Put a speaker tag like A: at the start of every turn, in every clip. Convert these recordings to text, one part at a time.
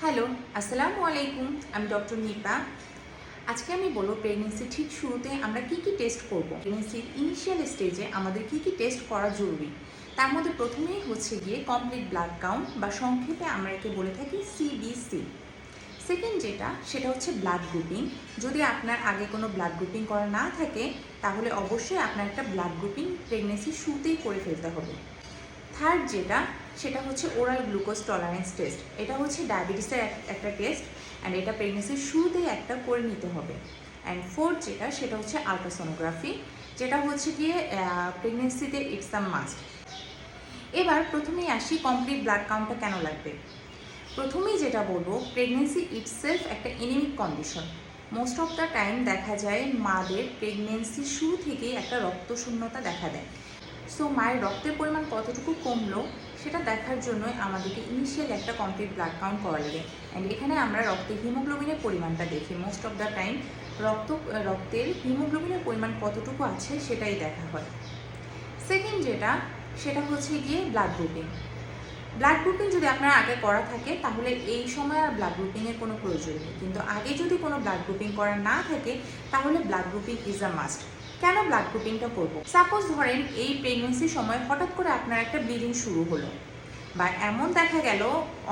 A: Hello, আসসালামু আলাইকুম। আমি ডক্টর নিপা। আজকে আমি বলবো প্রেগনেন্সির ঠিক শুরুতে আমরা কি টেস্ট করব। প্রেগনেন্সির ইনিশিয়াল স্টেজে আমাদের কি টেস্ট করা জরুরি। তার মধ্যে প্রথমেই হচ্ছে গিয়ে কমপ্লিট ব্লাড কাউন্ট বা সংক্ষেপে আমরা একে বলে থাকি CBC। সেকেন্ড সেটা হচ্ছে ব্লাড গ্রুপিং। যদি আপনার আগে কোনো ব্লাড গ্রুপিং করা না থাকে তাহলে অবশ্যই আপনার একটা ব্লাড গ্রুপিং প্রেগনেন্সির শুরুতেই করে ফেলতে হবে। থার্ড সেটা হচ্ছে ওরাল গ্লুকোজ টলারেন্স টেস্ট। এটা হচ্ছে ডায়াবেটিসের একটা টেস্ট অ্যান্ড এটা প্রেগনেন্সির শুরুতেই একটা করে নিতে হবে। অ্যান্ড ফোর্থ সেটা হচ্ছে আলট্রাসোনোগ্রাফি, যেটা হচ্ছে গিয়ে প্রেগনেন্সিতে ইটস আ মাস্ট। এবার প্রথমেই আসি কমপ্লিট ব্লাড কাউন্টটা কেন লাগবে। প্রথমেই যেটা বলবো, প্রেগনেন্সি ইটসেলফ একটা anaemic condition. Most of the time দেখা যায় মাদের প্রেগনেন্সির শুরু থেকেই একটা রক্তশূন্যতা দেখা দেয়। সো মায়ের রক্তের পরিমাণ কতটুকু কমলো সেটা দেখার জন্যই আমাদেরকে ইনিশিয়াল একটা কমপ্লিট ব্লাড কাউন্ট করা লাগে। অ্যান্ড এখানে আমরা রক্তে হিমোগ্লোবিনের পরিমাণটা দেখি। মোস্ট অফ দ্য টাইম রক্তের হিমোগ্লোবিনের পরিমাণ কতটুকু আছে সেটাই দেখা হয়। সেকেন্ড সেটা হচ্ছে গিয়ে ব্লাড গ্রুপিং। ব্লাড গ্রুপিং যদি আপনার আগে করা থাকে তাহলে এই সময় আর ব্লাড গ্রুপিংয়ের কোনো প্রয়োজন নেই, কিন্তু আগে যদি কোনো ব্লাড গ্রুপিং করা না থাকে তাহলে blood grouping is a must. কেন ব্লাড গ্রুপিংটা করবো? সাপোজ ধরেন এই প্রেগনেন্সির সময় হঠাৎ করে আপনার একটা ব্লিডিং শুরু হলো, বা এমন দেখা গেল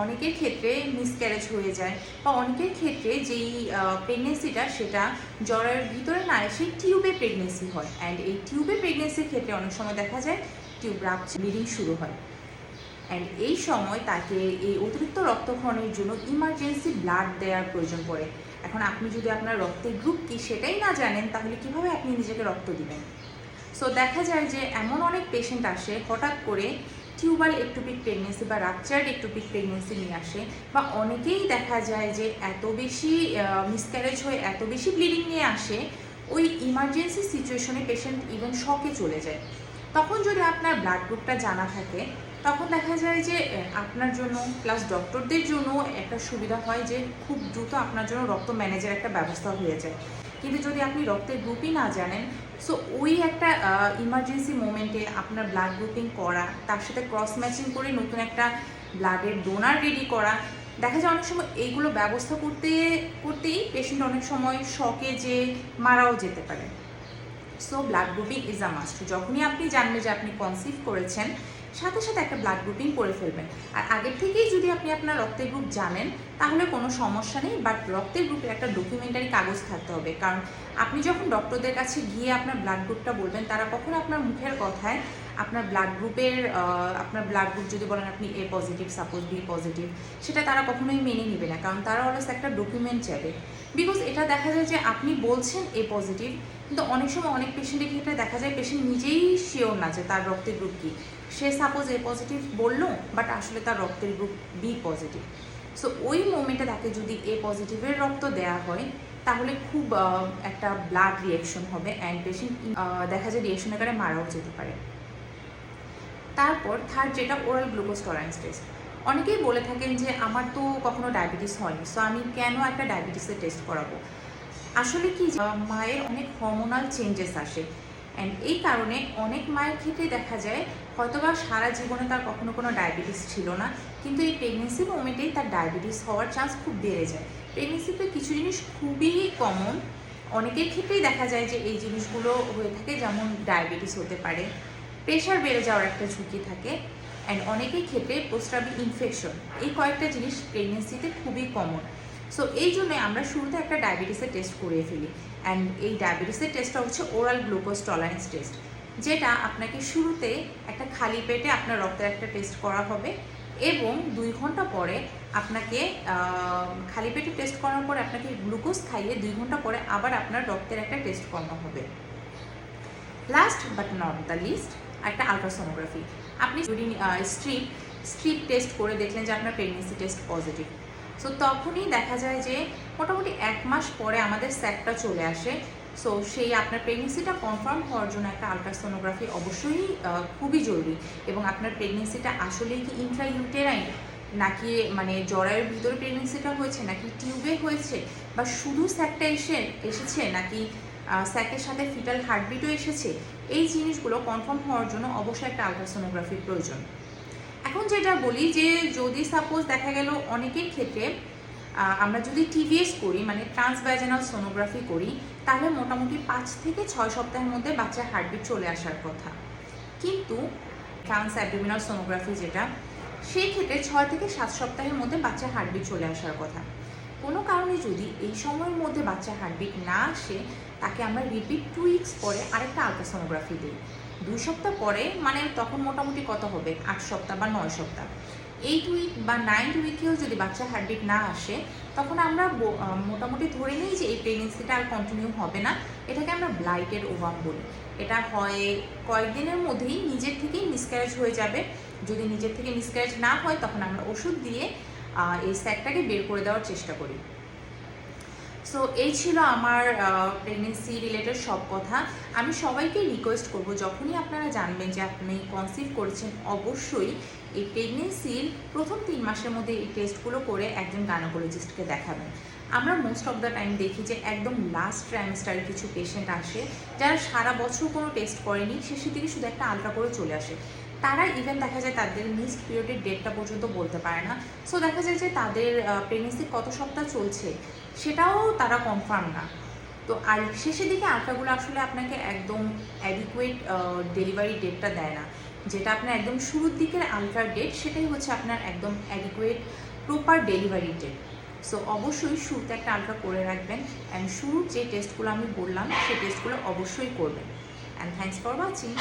A: অনেকের ক্ষেত্রে মিসক্যারেজ হয়ে যায়, বা অনেকের ক্ষেত্রে যেই প্রেগনেন্সিটা সেটা জ্বরের ভিতরে না এসে টিউবে প্রেগনেন্সি হয়। অ্যান্ড এই টিউবে প্রেগনেন্সির ক্ষেত্রে অনেক সময় দেখা যায় টিউব রাপচার, ব্লিডিং শুরু হয়। অ্যান্ড এই সময় তাকে এই অতিরিক্ত রক্তক্ষরণের জন্য ইমার্জেন্সি ব্লাড দেওয়ার প্রয়োজন পড়ে। এখন আপনি যদি আপনার রক্তের গ্রুপ কি সেটাই না জানেন তাহলে কিভাবে আপনি নিজেকে রক্ত দিবেন? সো দেখা যায় যে এমন অনেক পেশেন্ট আসে হঠাৎ করে টিউবাল একটোপিক প্রেগনেন্সি বা রাপচার্ড একটোপিক প্রেগনেন্সি নিয়ে আসে, বা অনেকেই দেখা যায় যে এত বেশি মিসক্যারেজ হয়ে এত বেশি ব্লিডিং নিয়ে আসে, ওই ইমার্জেন্সি সিচুয়েশনে পেশেন্ট ইভেন শকে চলে যায়। তখন যদি আপনার ব্লাড গ্রুপটা জানা থাকে তখন দেখা যায় যে আপনার জন্য প্লাস ডক্টরদের জন্য একটা সুবিধা হয় যে খুব দ্রুত আপনার জন্য রক্ত ম্যানেজের একটা ব্যবস্থা হয়ে যায়। কিন্তু যদি আপনি রক্তের গ্রুপই না জানেন, সো ওই একটা ইমার্জেন্সি মোমেন্টে আপনার ব্লাড গ্রুপিং করা, তার সাথে ক্রস ম্যাচিং করে নতুন একটা ব্লাডের ডোনার রেডি করা, দেখা যায় অনেক সময় এইগুলো ব্যবস্থা করতেই পেশেন্ট অনেক সময় শকে যে মারাও যেতে পারে। So blood grouping is a must. যখনই আপনি জানবেন যে আপনি কনসিভ করেছেন সাথে সাথে একটা ব্লাড গ্রুপিং করে ফেলবেন। আর আগের থেকেই যদি আপনি আপনার রক্তের গ্রুপ জানেন তাহলে কোনো সমস্যা নেই, বাট রক্তের গ্রুপের একটা ডকুমেন্টারি কাগজ থাকতে হবে। কারণ আপনি যখন ডক্টরদের কাছে গিয়ে আপনার ব্লাড গ্রুপটা বলবেন, তারা কখনো আপনার মুখের কথায় আপনার ব্লাড গ্রুপ যদি বলেন আপনি A positive, suppose B positive, সেটা তারা কখনোই মেনে নেবে না। কারণ তারা অলওয়েজ একটা ডকুমেন্ট চাইবে। বিকজ এটা দেখা যায় যে আপনি বলছেন A পজিটিভ, কিন্তু অনেক সময় অনেক পেশেন্টের ক্ষেত্রে দেখা যায় পেশেন্ট নিজেই শিওর না যে তার রক্তের গ্রুপ কী। সে সাপোজ A পজিটিভ বললো, বাট আসলে তার রক্তের গ্রুপ B পজিটিভ। সো ওই মোমেন্টে তাকে যদি A পজিটিভের রক্ত দেওয়া হয় তাহলে খুব একটা ব্লাড রিয়াকশন হবে, অ্যান্ড পেশেন্ট দেখা যায় রিয়াকশনের কারণে মারাও যেতে পারে। তারপর third oral glucose tolerance test. অনেকেই বলে থাকেন যে আমার তো কখনো ডায়াবেটিস হয়নি, সো আমি কেন একটা ডায়াবেটিসের টেস্ট করাবো। আসলে কি, মায়ের অনেক হরমোনাল চেঞ্জেস আসে, অ্যান্ড এই কারণে অনেক মায়ের ক্ষেত্রে দেখা যায় হয়তোবা সারা জীবনে তার কখনো কোনো ডায়াবেটিস ছিল না, কিন্তু এই প্রেগনেন্সি মোমেন্টেই তার ডায়াবেটিস হওয়ার চান্স খুব বেড়ে যায়। প্রেগনেন্সিতে কিছু জিনিস খুবই কমন, অনেকের ক্ষেত্রেই দেখা যায় যে এই জিনিসগুলো হয়ে থাকে, যেমন ডায়াবেটিস হতে পারে, প্রেশার বেড়ে যাওয়ার একটা ঝুঁকি থাকে, অ্যান্ড অনেকের ক্ষেত্রে প্রস্রাবী ইনফেকশন। এই কয়েকটা জিনিস প্রেগনেন্সিতে খুবই কমন। সো এই জন্যই আমরা শুরুতে একটা ডায়াবেটিসের টেস্ট করিয়ে ফেলি, অ্যান্ড এই ডায়াবেটিসের টেস্টটা হচ্ছে ওরাল গ্লুকোজ টলারেন্স টেস্ট, যেটা আপনাকে শুরুতে একটা খালি পেটে আপনার রক্তের একটা টেস্ট করা হবে, এবং 2 ঘন্টা পরে আপনাকে খালি পেটে টেস্ট করার পরে আপনাকে গ্লুকোজ খাইয়ে 2 ঘন্টা পরে আবার আপনার রক্তের একটা টেস্ট করানো হবে। Last but not the least, একটা আলট্রাসোনোগ্রাফি। আপনি যদি স্ট্রিপ টেস্ট করে দেখলেন যে আপনার প্রেগনেন্সি টেস্ট পজিটিভ, সো তখনই দেখা যায় যে মোটামুটি 1 মাস পরে আমাদের স্যাকটা চলে আসে। সো সেই আপনার প্রেগনেন্সিটা কনফার্ম হওয়ার জন্য একটা আলট্রাসোনোগ্রাফি অবশ্যই খুবই জরুরি। এবং আপনার প্রেগনেন্সিটা আসলেই কি ইন্ট্রাইউটেরাইন, নাকি মানে জরায়ুর ভিতরে প্রেগনেন্সিটা হয়েছে, নাকি টিউবে হয়েছে, বা শুধু স্যাকটা এসেছে, নাকি স্যাকের সাথে ফিটাল হার্টবিটও এসেছে, এই জিনিসগুলো কনফার্ম হওয়ার জন্য অবশ্যই একটা আলট্রাসোনোগ্রাফির প্রয়োজন। এখন যেটা বলি যে যদি সাপোজ দেখা গেল অনেকের ক্ষেত্রে আমরা যদি টিভিএস করি মানে ট্রান্সভ্যাজানাল সোনোগ্রাফি করি তাহলে মোটামুটি 5 থেকে 6 সপ্তাহের মধ্যে বাচ্চার হার্টবিট চলে আসার কথা। কিন্তু ট্রান্স অ্যাবডোমিনাল সোনোগ্রাফি যেটা, সেই ক্ষেত্রে 6 থেকে 7 সপ্তাহের মধ্যে বাচ্চার হার্টবিট চলে আসার কথা। কোনো কারণে যদি এই সময়ের মধ্যে বাচ্চার হার্টবিট না আসে, তাকে আমরা রিপিট 2 উইকস পরে আরেকটা আলট্রাসোনোগ্রাফি দিই। 2 সপ্তাহ পরে মানে তখন মোটামুটি কত হবে, 8 সপ্তাহ বা 9 সপ্তাহ। 8 উইক বা 9 উইকেও যদি বাচ্চার হার্টবিট না আসে, তখন আমরা মোটামুটি ধরে নিই যে এই প্রেগনেন্সিটা আর কন্টিনিউ হবে না। এটাকে আমরা ব্লাইটেড ওভাম বলি। এটা হয় কয়েকদিনের মধ্যেই নিজের থেকেই মিসক্যারেজ হয়ে যাবে। যদি নিজের থেকে মিসক্যারেজ না হয়, তখন আমরা ওষুধ দিয়ে এই স্যাকটাকে বের করে দেওয়ার চেষ্টা করি। সো এই ছিল আমার প্রেগনেন্সি রিলেটেড সব কথা। আমি সবাইকে রিকোয়েস্ট করব, যখনই আপনারা জানবেন যে আপনি কনসিভ করেছেন, অবশ্যই এই প্রেগনেন্সির প্রথম 3 মাসের মধ্যে এই টেস্টগুলো করে একজন গাইনোকোলজিস্টকে দেখাবেন। আমরা মোস্ট অফ দ্য টাইম দেখি যে একদম লাস্ট ট্রাইমেস্টারে কিছু পেশেন্ট আসে যারা সারা বছর কোনো টেস্ট করেনি, শেষের দিকে শুধু একটা আলট্রা করে চলে আসে। তারা ইভেন দেখা যায় তাদের মিসড পিরিয়ডের ডেটটা পর্যন্ত বলতে পারে না। সো দেখা যায় যে তাদের প্রেগনেন্সি কত সপ্তাহ চলছে সেটাও তারা কনফার্ম না। তো আর শেষের দিকে আলট্রাগুলো আসলে আপনাকে একদম অ্যাডিকুয়েট ডেলিভারি ডেটটা দেয় না। যেটা আপনার একদম শুরুর দিকের আলট্রার ডেট, সেটাই হচ্ছে আপনার একদম adequate proper delivery date. So অবশ্যই শুরুতে একটা আলট্রা করে রাখবেন, অ্যান্ড শুরুর যে টেস্টগুলো আমি বললাম সেই টেস্টগুলো অবশ্যই করবেন। And thanks for watching.